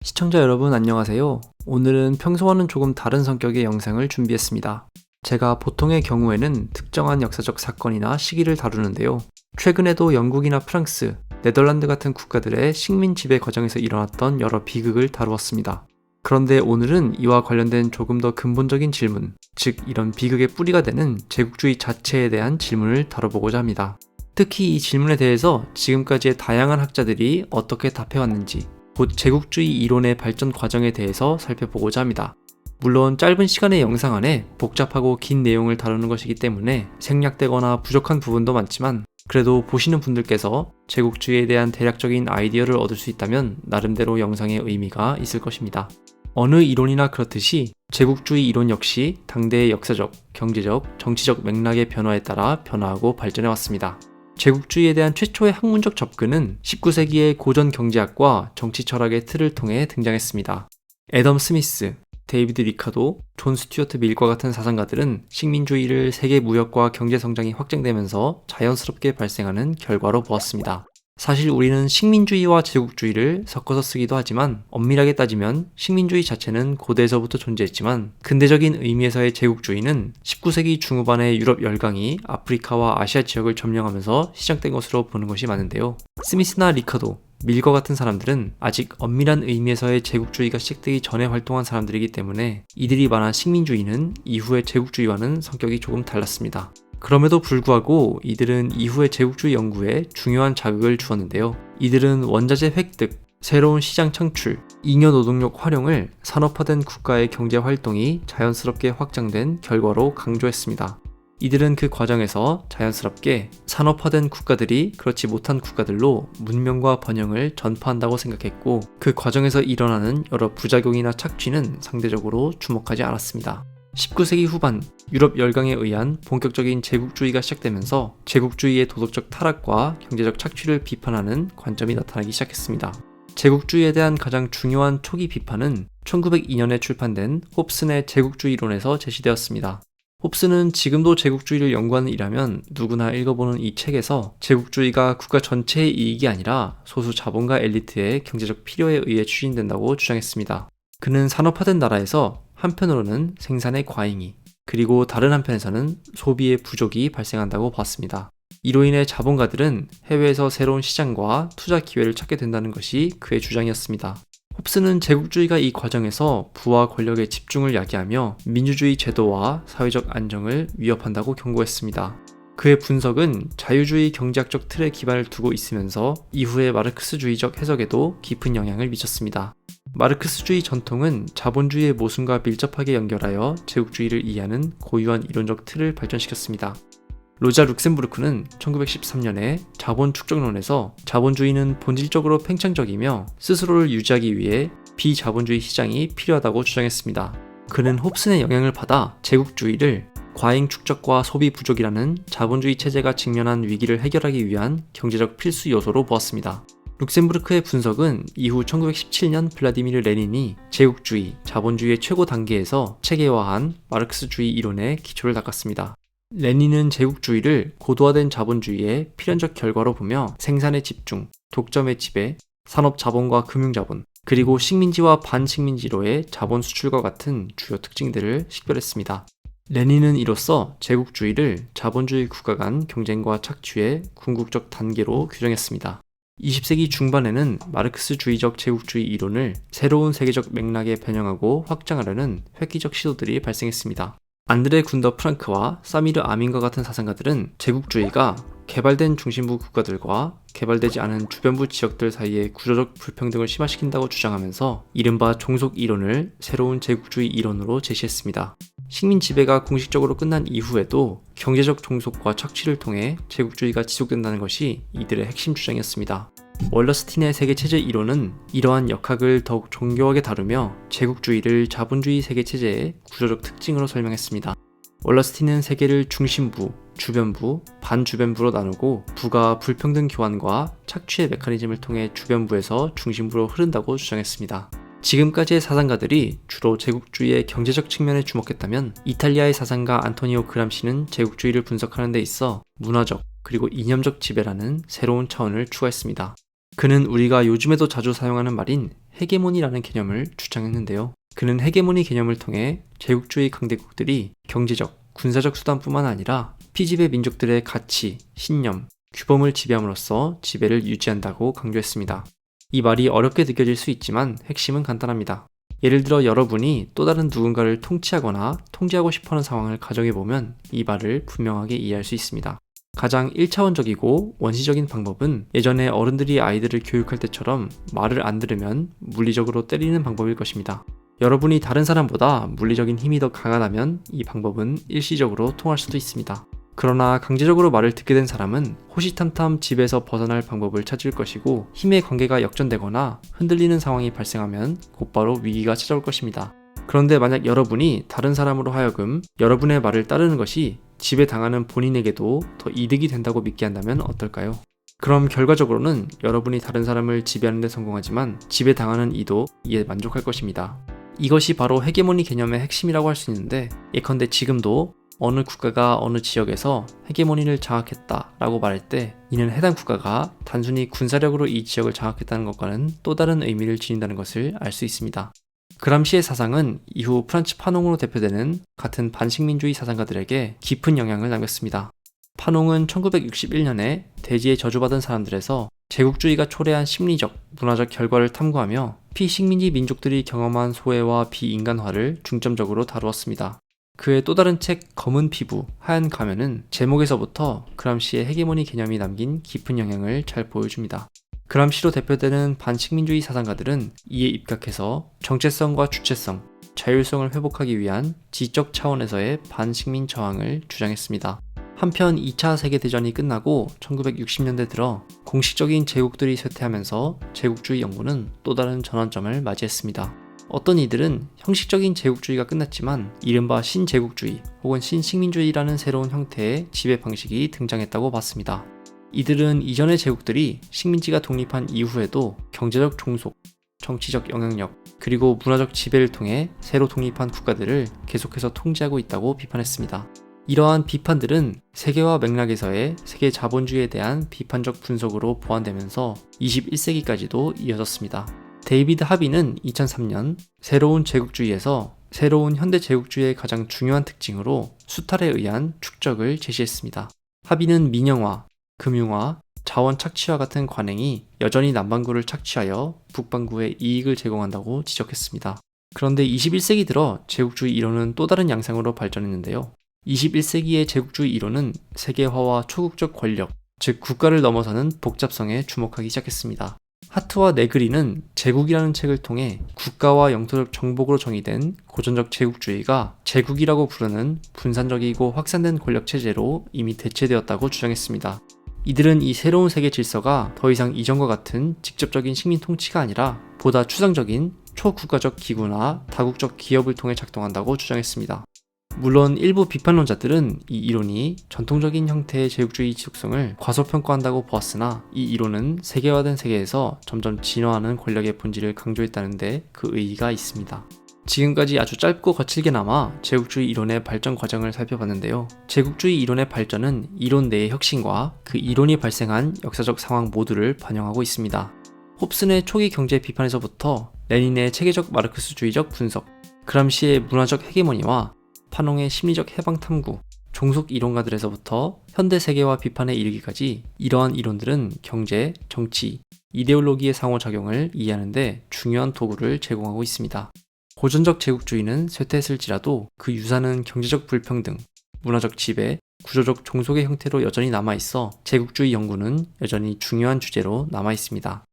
시청자 여러분 안녕하세요. 오늘은 평소와는 조금 다른 성격의 영상을 준비했습니다. 제가 보통의 경우에는 특정한 역사적 사건이나 시기를 다루는데요. 최근에도 영국이나 프랑스, 네덜란드 같은 국가들의 식민 지배 과정에서 일어났던 여러 비극을 다루었습니다. 그런데 오늘은 이와 관련된 조금 더 근본적인 질문, 즉 이런 비극의 뿌리가 되는 제국주의 자체에 대한 질문을 다뤄보고자 합니다. 특히 이 질문에 대해서 지금까지의 다양한 학자들이 어떻게 답해왔는지, 곧 제국주의 이론의 발전 과정에 대해서 살펴보고자 합니다. 물론 짧은 시간의 영상 안에 복잡하고 긴 내용을 다루는 것이기 때문에 생략되거나 부족한 부분도 많지만 그래도 보시는 분들께서 제국주의에 대한 대략적인 아이디어를 얻을 수 있다면 나름대로 영상의 의미가 있을 것입니다. 어느 이론이나 그렇듯이 제국주의 이론 역시 당대의 역사적, 경제적, 정치적 맥락의 변화에 따라 변화하고 발전해 왔습니다. 제국주의에 대한 최초의 학문적 접근은 19세기의 고전 경제학과 정치 철학의 틀을 통해 등장했습니다. 애덤 스미스, 데이비드 리카도, 존 스튜어트 밀과 같은 사상가들은 식민주의를 세계 무역과 경제 성장이 확장되면서 자연스럽게 발생하는 결과로 보았습니다. 사실 우리는 식민주의와 제국주의를 섞어서 쓰기도 하지만 엄밀하게 따지면 식민주의 자체는 고대에서부터 존재했지만 근대적인 의미에서의 제국주의는 19세기 중후반의 유럽 열강이 아프리카와 아시아 지역을 점령하면서 시작된 것으로 보는 것이 많은데요. 스미스나 리카도, 밀과 같은 사람들은 아직 엄밀한 의미에서의 제국주의가 시작되기 전에 활동한 사람들이기 때문에 이들이 말한 식민주의는 이후의 제국주의와는 성격이 조금 달랐습니다. 그럼에도 불구하고 이들은 이후의 제국주의 연구에 중요한 자극을 주었는데요. 이들은 원자재 획득, 새로운 시장 창출, 잉여 노동력 활용을 산업화된 국가의 경제 활동이 자연스럽게 확장된 결과로 강조했습니다. 이들은 그 과정에서 자연스럽게 산업화된 국가들이 그렇지 못한 국가들로 문명과 번영을 전파한다고 생각했고 그 과정에서 일어나는 여러 부작용이나 착취는 상대적으로 주목하지 않았습니다. 19세기 후반 유럽 열강에 의한 본격적인 제국주의가 시작되면서 제국주의의 도덕적 타락과 경제적 착취를 비판하는 관점이 나타나기 시작했습니다. 제국주의에 대한 가장 중요한 초기 비판은 1902년에 출판된 홉슨의 제국주의론에서 제시되었습니다. 홉슨은 지금도 제국주의를 연구하는 이라면 누구나 읽어보는 이 책에서 제국주의가 국가 전체의 이익이 아니라 소수 자본가 엘리트의 경제적 필요에 의해 추진된다고 주장했습니다. 그는 산업화된 나라에서 한편으로는 생산의 과잉이, 그리고 다른 한편에서는 소비의 부족이 발생한다고 봤습니다. 이로 인해 자본가들은 해외에서 새로운 시장과 투자 기회를 찾게 된다는 것이 그의 주장이었습니다. 홉스는 제국주의가 이 과정에서 부와 권력의 집중을 야기하며 민주주의 제도와 사회적 안정을 위협한다고 경고했습니다. 그의 분석은 자유주의 경제학적 틀에 기반을 두고 있으면서 이후의 마르크스주의적 해석에도 깊은 영향을 미쳤습니다. 마르크스주의 전통은 자본주의의 모순과 밀접하게 연결하여 제국주의를 이해하는 고유한 이론적 틀을 발전시켰습니다. 로자 룩셈부르크는 1913년에 자본 축적론에서 자본주의는 본질적으로 팽창적이며 스스로를 유지하기 위해 비자본주의 시장이 필요하다고 주장했습니다. 그는 홉슨의 영향을 받아 제국주의를 과잉 축적과 소비 부족이라는 자본주의 체제가 직면한 위기를 해결하기 위한 경제적 필수 요소로 보았습니다. 룩셈부르크의 분석은 이후 1917년 블라디미르 레닌이 제국주의, 자본주의의 최고 단계에서 체계화한 마르크스주의 이론의 기초를 닦았습니다. 레닌은 제국주의를 고도화된 자본주의의 필연적 결과로 보며 생산의 집중, 독점의 지배, 산업 자본과 금융 자본, 그리고 식민지와 반식민지로의 자본 수출과 같은 주요 특징들을 식별했습니다. 레닌은 이로써 제국주의를 자본주의 국가 간 경쟁과 착취의 궁극적 단계로 규정했습니다. 20세기 중반에는 마르크스주의적 제국주의 이론을 새로운 세계적 맥락에 변형하고 확장하려는 획기적 시도들이 발생했습니다. 안드레 군더 프랑크와 사미르 아민과 같은 사상가들은 제국주의가 개발된 중심부 국가들과 개발되지 않은 주변부 지역들 사이의 구조적 불평등을 심화시킨다고 주장하면서 이른바 종속 이론을 새로운 제국주의 이론으로 제시했습니다. 식민 지배가 공식적으로 끝난 이후에도 경제적 종속과 착취를 통해 제국주의가 지속된다는 것이 이들의 핵심 주장이었습니다. 월러스틴의 세계체제 이론은 이러한 역학을 더욱 정교하게 다루며 제국주의를 자본주의 세계체제의 구조적 특징으로 설명했습니다. 월러스틴은 세계를 중심부, 주변부, 반주변부로 나누고 부가 불평등 교환과 착취의 메커니즘을 통해 주변부에서 중심부로 흐른다고 주장했습니다. 지금까지의 사상가들이 주로 제국주의의 경제적 측면에 주목했다면 이탈리아의 사상가 안토니오 그람시는 제국주의를 분석하는 데 있어 문화적 그리고 이념적 지배라는 새로운 차원을 추가했습니다. 그는 우리가 요즘에도 자주 사용하는 말인 헤게모니라는 개념을 주장했는데요. 그는 헤게모니 개념을 통해 제국주의 강대국들이 경제적, 군사적 수단뿐만 아니라 피지배 민족들의 가치, 신념, 규범을 지배함으로써 지배를 유지한다고 강조했습니다. 이 말이 어렵게 느껴질 수 있지만 핵심은 간단합니다. 예를 들어 여러분이 또 다른 누군가를 통치하거나 통제하고 싶어하는 상황을 가정해보면 이 말을 분명하게 이해할 수 있습니다. 가장 1차원적이고 원시적인 방법은 예전에 어른들이 아이들을 교육할 때처럼 말을 안 들으면 물리적으로 때리는 방법일 것입니다. 여러분이 다른 사람보다 물리적인 힘이 더 강하다면 이 방법은 일시적으로 통할 수도 있습니다. 그러나 강제적으로 말을 듣게 된 사람은 호시탐탐 집에서 벗어날 방법을 찾을 것이고 힘의 관계가 역전되거나 흔들리는 상황이 발생하면 곧바로 위기가 찾아올 것입니다. 그런데 만약 여러분이 다른 사람으로 하여금 여러분의 말을 따르는 것이 지배당하는 본인에게도 더 이득이 된다고 믿게 한다면 어떨까요? 그럼 결과적으로는 여러분이 다른 사람을 지배하는 데 성공하지만 지배당하는 이도 이에 만족할 것입니다. 이것이 바로 헤게모니 개념의 핵심이라고 할 수 있는데 예컨대 지금도 어느 국가가 어느 지역에서 헤게모니를 장악했다라고 말할 때 이는 해당 국가가 단순히 군사력으로 이 지역을 장악했다는 것과는 또 다른 의미를 지닌다는 것을 알 수 있습니다. 그람시의 사상은 이후 프란츠 파농으로 대표되는 같은 반식민주의 사상가들에게 깊은 영향을 남겼습니다. 파농은 1961년에 대지에 저주받은 사람들에서 제국주의가 초래한 심리적, 문화적 결과를 탐구하며 피식민지 민족들이 경험한 소외와 비인간화를 중점적으로 다루었습니다. 그의 또 다른 책 검은 피부, 하얀 가면은 제목에서부터 그람시의 헤게모니 개념이 남긴 깊은 영향을 잘 보여줍니다. 그람시로 대표되는 반식민주의 사상가들은 이에 입각해서 정체성과 주체성, 자율성을 회복하기 위한 지적 차원에서의 반식민 저항을 주장했습니다. 한편 2차 세계대전이 끝나고 1960년대 들어 공식적인 제국들이 쇠퇴하면서 제국주의 연구는 또 다른 전환점을 맞이했습니다. 어떤 이들은 형식적인 제국주의가 끝났지만 이른바 신제국주의 혹은 신식민주의라는 새로운 형태의 지배 방식이 등장했다고 봤습니다. 이들은 이전의 제국들이 식민지가 독립한 이후에도 경제적 종속, 정치적 영향력, 그리고 문화적 지배를 통해 새로 독립한 국가들을 계속해서 통제하고 있다고 비판했습니다. 이러한 비판들은 세계화 맥락에서의 세계 자본주의에 대한 비판적 분석으로 보완되면서 21세기까지도 이어졌습니다. 데이비드 하비는 2003년 새로운 제국주의에서 새로운 현대 제국주의의 가장 중요한 특징으로 수탈에 의한 축적을 제시했습니다. 하비는 민영화, 금융화, 자원 착취와 같은 관행이 여전히 남반구를 착취하여 북반구에 이익을 제공한다고 지적했습니다. 그런데 21세기 들어 제국주의 이론은 또 다른 양상으로 발전했는데요. 21세기의 제국주의 이론은 세계화와 초국적 권력, 즉 국가를 넘어서는 복잡성에 주목하기 시작했습니다. 하트와 네그리는 제국이라는 책을 통해 국가와 영토적 정복으로 정의된 고전적 제국주의가 제국이라고 부르는 분산적이고 확산된 권력 체제로 이미 대체되었다고 주장했습니다. 이들은 이 새로운 세계 질서가 더 이상 이전과 같은 직접적인 식민 통치가 아니라 보다 추상적인 초국가적 기구나 다국적 기업을 통해 작동한다고 주장했습니다. 물론 일부 비판론자들은 이 이론이 전통적인 형태의 제국주의 지속성을 과소평가한다고 보았으나 이 이론은 세계화된 세계에서 점점 진화하는 권력의 본질을 강조했다는데 그 의의가 있습니다. 지금까지 아주 짧고 거칠게나마 제국주의 이론의 발전 과정을 살펴봤는데요. 제국주의 이론의 발전은 이론 내의 혁신과 그 이론이 발생한 역사적 상황 모두를 반영하고 있습니다. 홉슨의 초기 경제 비판에서부터 레닌의 체계적 마르크스주의적 분석, 그람시의 문화적 헤게모니와 파농의 심리적 해방 탐구, 종속 이론가들에서부터 현대 세계화 비판에 이르기까지 이러한 이론들은 경제, 정치, 이데올로기의 상호작용을 이해하는데 중요한 도구를 제공하고 있습니다. 고전적 제국주의는 쇠퇴했을지라도 그 유산은 경제적 불평등, 문화적 지배, 구조적 종속의 형태로 여전히 남아있어 제국주의 연구는 여전히 중요한 주제로 남아있습니다.